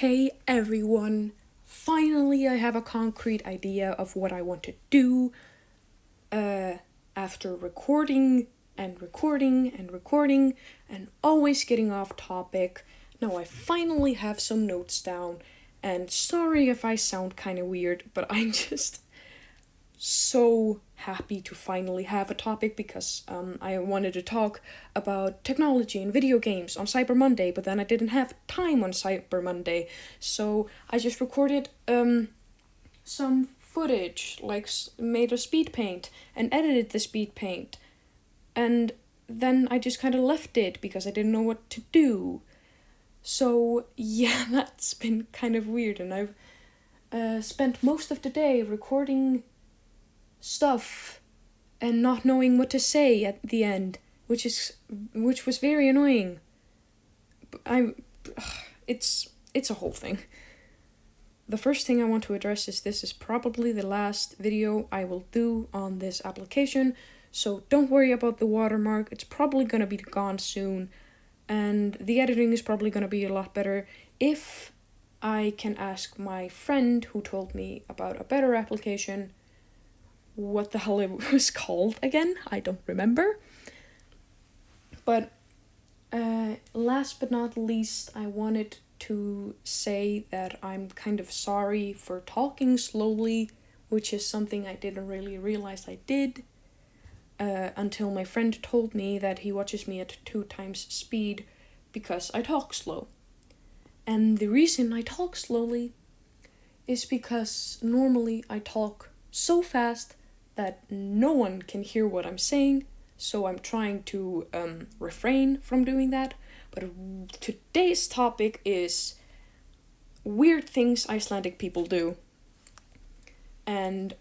Hey everyone, finally I have a concrete idea of what I want to do after recording and always getting off topic. Now I finally have some notes down, and sorry if I sound kind of weird, but I'm just so happy to finally have a topic because I wanted to talk about technology and video games on Cyber Monday, but then I didn't have time on Cyber Monday, so I just recorded some footage, like made a speed paint and edited the speed paint, and then I just kind of left it because I didn't know what to do. So yeah, that's been kind of weird, and I've spent most of the day recording stuff and not knowing what to say at the end, which was very annoying. It's a whole thing. The first thing I want to address is this is probably the last video I will do on this application, so don't worry about the watermark. It's probably gonna be gone soon, and the editing is probably gonna be a lot better if I can ask my friend who told me about a better application what the hell it was called again. I don't remember. But last but not least, I wanted to say that I'm kind of sorry for talking slowly, which is something I didn't really realize I did until my friend told me that he watches me at 2 times speed because I talk slow. And the reason I talk slowly is because normally I talk so fast that no one can hear what I'm saying, so I'm trying to refrain from doing that. But today's topic is weird things Icelandic people do. And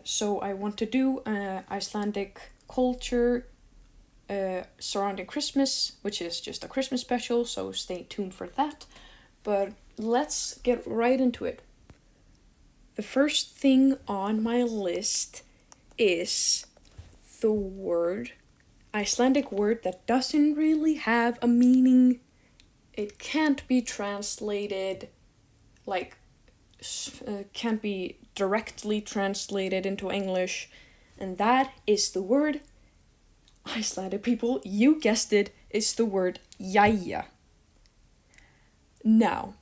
so I want to do Icelandic culture surrounding Christmas, which is just a Christmas special, so stay tuned for that. But let's get right into it. The first thing on my list is the Icelandic word that doesn't really have a meaning. It can't be translated, can't be directly translated into English, and that is the word, Icelandic people, you guessed it, it's the word jæja. Now,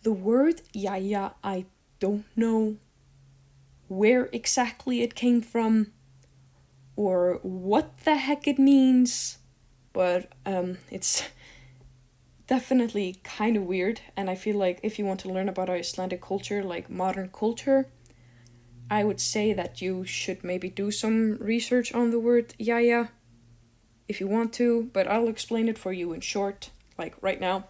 the word jæja, I don't know where exactly it came from or what the heck it means, but it's definitely kind of weird, and I feel like if you want to learn about Icelandic culture, like modern culture, I would say that you should maybe do some research on the word jæja if you want to, but I'll explain it for you in short, like right now.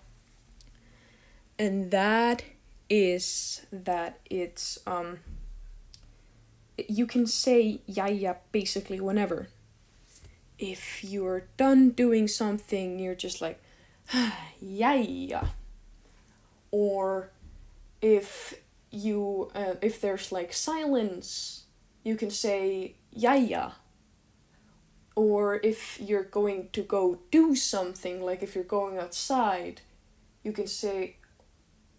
And that is that it's you can say jæja basically whenever. If you're done doing something, you're just like, jæja. Or if there's like silence, you can say jæja. Or if you're going to go do something, like if you're going outside, you can say,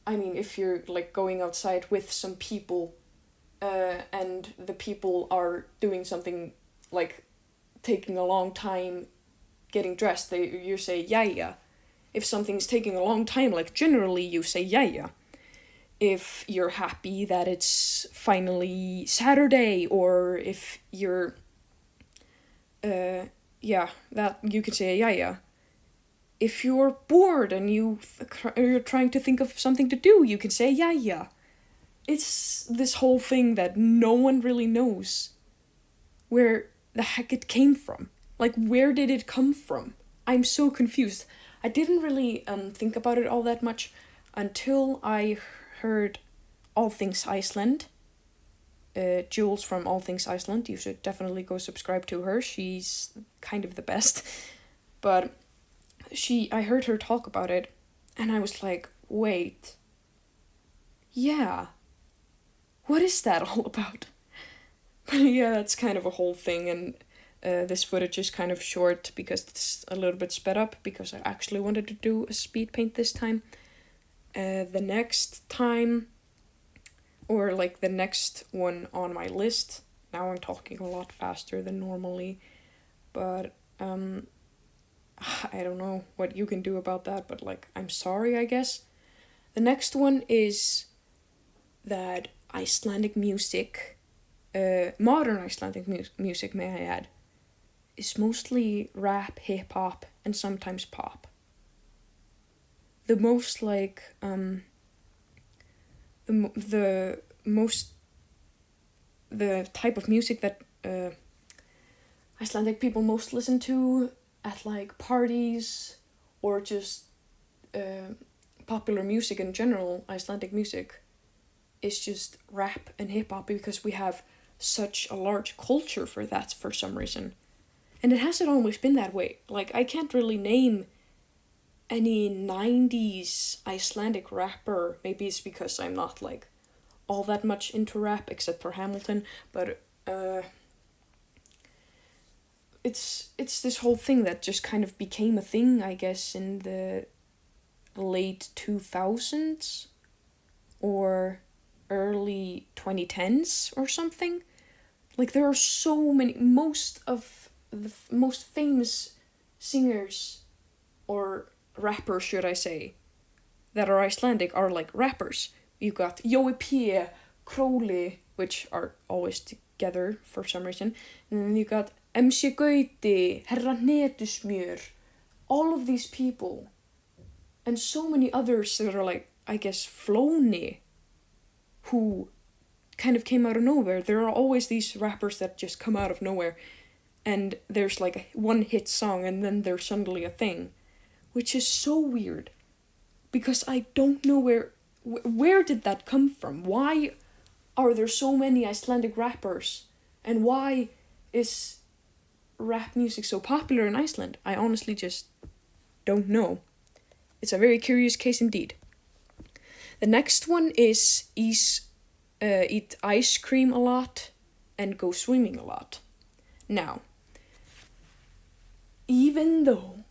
if you're like going outside with some people, and the people are doing something like taking a long time getting dressed, you say jæja. If something's taking a long time, like generally you say jæja. If you're happy that it's finally Saturday, or if you're that you can say jæja. If you're bored and you're trying to think of something to do, you can say jæja. It's this whole thing that no one really knows where the heck it came from. Like, where did it come from? I'm so confused. I didn't really think about it all that much until I heard All Things Iceland. Jules from All Things Iceland, you should definitely go subscribe to her. She's kind of the best. But I heard her talk about it, and I was like, wait. Yeah. What is that all about? But yeah, that's kind of a whole thing, and this footage is kind of short because it's a little bit sped up because I actually wanted to do a speed paint this time. The next time, or like the next one on my list, now I'm talking a lot faster than normally, but I don't know what you can do about that, but like, I'm sorry, I guess. The next one is that Icelandic music, modern Icelandic music, may I add, is mostly rap, hip hop, and sometimes pop. The most like the most the type of music that Icelandic people most listen to at like parties or just popular music in general, Icelandic music, is just rap and hip hop because we have such a large culture for that for some reason. And it hasn't always been that way. Like, I can't really name any 90s Icelandic rapper. Maybe it's because I'm not like all that much into rap except for Hamilton, but it's this whole thing that just kind of became a thing, I guess, in the late 2000s or early 2010s or something. Like, there are so many, most of the most famous singers, or rappers should I say, that are Icelandic are like rappers. You got Jói P, Króli, which are always together for some reason, and then you got MC Gauti, Herra Hnetusmjör, all of these people, and so many others that are like, I guess, Flóni, who kind of came out of nowhere. There are always these rappers that just come out of nowhere, and there's like a one hit song, and then they're suddenly a thing, which is so weird, because I don't know where did that come from? Why are there so many Icelandic rappers, and why is rap music so popular in Iceland? I honestly just don't know. It's a very curious case indeed. The next one is eat ice cream a lot and go swimming a lot. Now, even though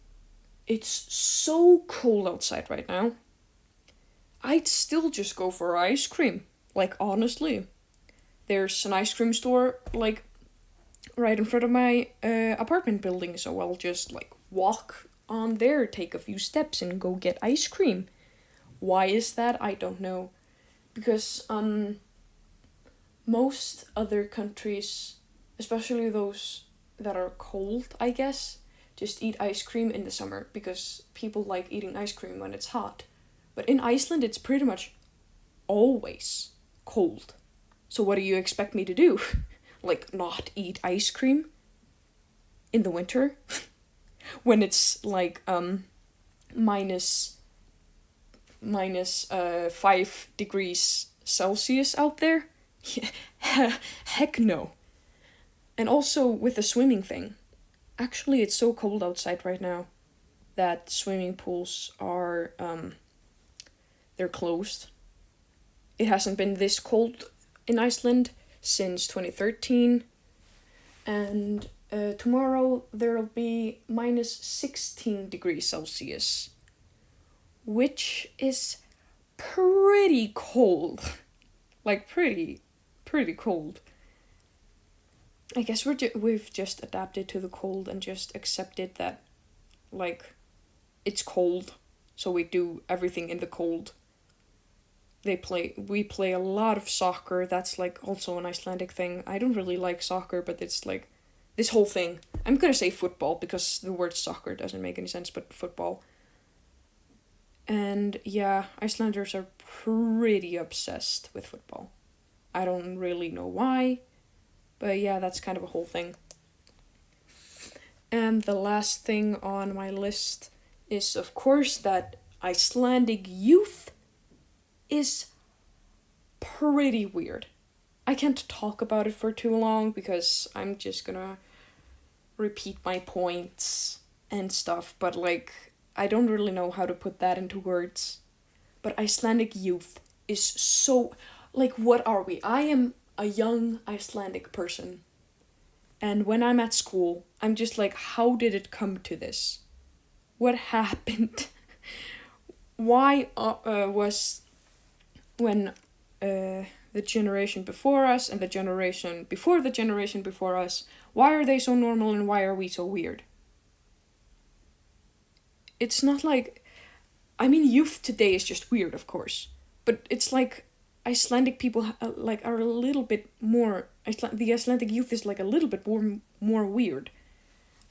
it's so cold outside right now, I'd still just go for ice cream. Like, honestly. There's an ice cream store, like, right in front of my apartment building, so I'll just, like, walk on there, take a few steps, and go get ice cream. Why is that? I don't know. Because, most other countries, especially those that are cold, I guess, just eat ice cream in the summer because people like eating ice cream when it's hot. But in Iceland, it's pretty much always cold. So what do you expect me to do? Like, not eat ice cream in the winter? When it's like minus 5 degrees Celsius out there? Heck no. And also with the swimming thing. Actually, it's so cold outside right now that swimming pools are they're closed. It hasn't been this cold in Iceland since 2013, and tomorrow there'll be minus 16 degrees Celsius, which is pretty cold. Like, pretty cold. I guess we've just adapted to the cold and just accepted that, like, it's cold, so we do everything in the cold. We play a lot of soccer. That's like also an Icelandic thing. I don't really like soccer, but it's like this whole thing. I'm gonna say football because the word soccer doesn't make any sense, but football. And yeah, Icelanders are pretty obsessed with football. I don't really know why, but yeah, that's kind of a whole thing. And the last thing on my list is, of course, that Icelandic youth is pretty weird. I can't talk about it for too long because I'm just gonna repeat my points and stuff, but like, I don't really know how to put that into words. But Icelandic youth is so, like, what are we? I am a young Icelandic person. And when I'm at school, I'm just like, how did it come to this? What happened? why was when the generation before us and the generation before us, why are they so normal and why are we so weird? It's not like, I mean, youth today is just weird, of course, but it's like Icelandic people like are a little bit more. The Icelandic youth is like a little bit more weird,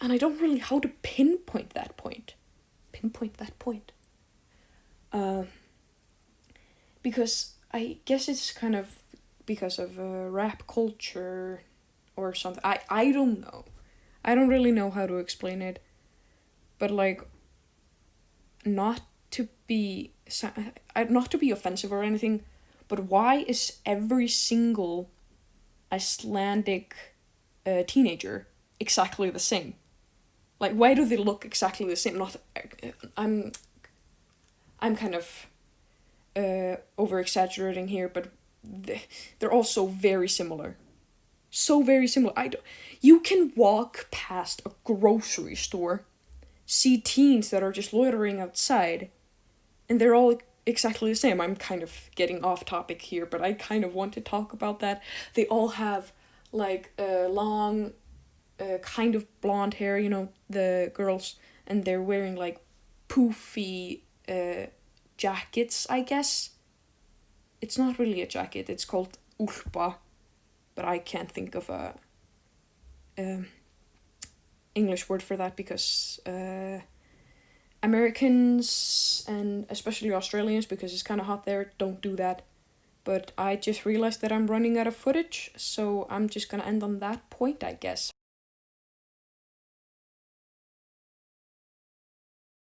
and I don't really how to pinpoint that point. Uh, because I guess it's kind of because of rap culture or something. I don't know. I don't really know how to explain it, but like not to be not to be offensive or anything, but why is every single Icelandic teenager exactly the same? Like, why do they look exactly the same? Not, I'm, I'm kind of over exaggerating here, but they're all so very similar. So very similar. You can walk past a grocery store, see teens that are just loitering outside, and they're all exactly the same. I'm kind of getting off topic here, but I kind of want to talk about that. They all have like long, kind of blonde hair, the girls, and they're wearing like poofy jackets, I guess. It's not really a jacket, it's called úlpa, but I can't think of a um, English word for that because Americans and especially Australians, because it's kind of hot there, don't do that. But I just realized that I'm running out of footage, so I'm just gonna end on that point, I guess.